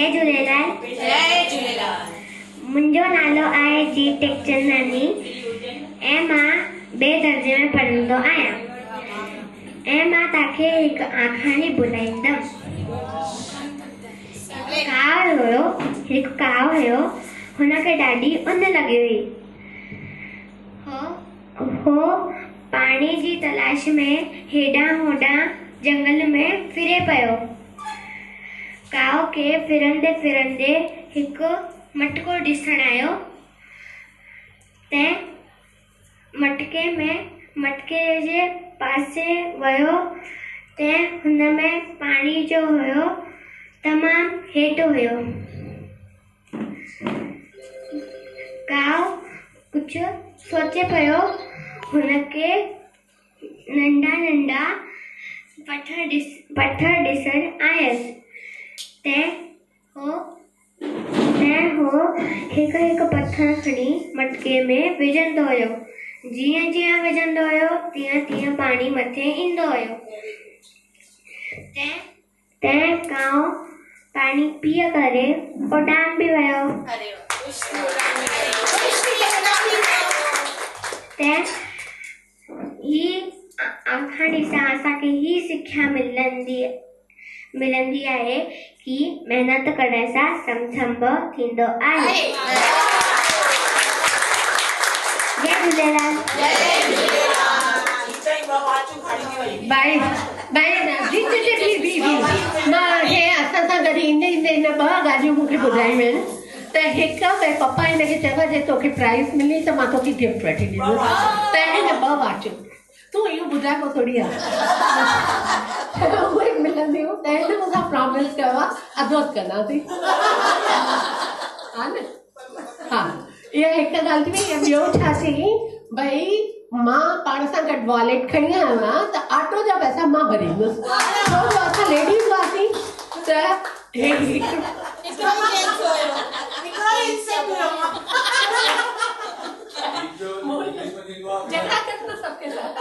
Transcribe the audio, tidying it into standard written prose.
जय झूलेलाल। जय झूलेलाल। मुंहिंजो नालो आहे जी टेकचंदानी ऐं मां ॿिए दर्जे में पढ़ंदो आहियां ऐं मां तव्हांखे हिकु आखाणी ॿुधाईंदमि। हिकु काव हुयो, हुनखे ॾाढी उन लॻी हुई। हो पाणी जी तलाश में हेॾां होॾां जंगल में फिरे पियो। काव खे फिरंदे फिरंदे हिकु मटको ॾिसण आयो। तंहिं मटके जे पासे वियो त हुन में पाणी जो हुयो तमामु हेठि हुयो। काव कुझु सोचे पियो। हुनखे नंढा नंढा पत्थर ॾिसण आयसि। तंहिं हो हिकु हिकु पत्थर खणी मटके में विझंदो हुयो। जीअं जीअं विझंदो हुयो तीअं तीअं पाणी मथे ईंदो हुयो। तंहिं काव पाणी पीअ करे उॾाम बि वियो। ही आखाणी सां असांखे ही सिख्या मिलंदी आहे कि महिनत करण सां सभु संभव थींदो आहे। जय झूलेलाल। मां असां सां गॾु ईंदे ईंदे हिन 2 ॻाल्हियूं मूंखे ॿुधायूं आहिनि। त हिकु भई पप्पा हिनखे चयो जे तोखे प्राइज़ मिली त मां तोखे गिफ्ट वठी ॾींदुसि। त हिन 2 वाचियूं तूं इहो ॿुधाए को थोरी आहे उहे मिलंदियूं। त हिन मूंखां प्रॉमिस कयो आहे अदोद कंदासीं। हा न? हा, इहा हिकु ॻाल्हि थी वई। ॿियो छा चई भई मां पाण सां गॾु वॉलेट खणी आयो आहियां त ऑटो जा पैसा मां भरींदुसि। छो जो असां लेडीज़ हुआसीं त जगह सबके साथ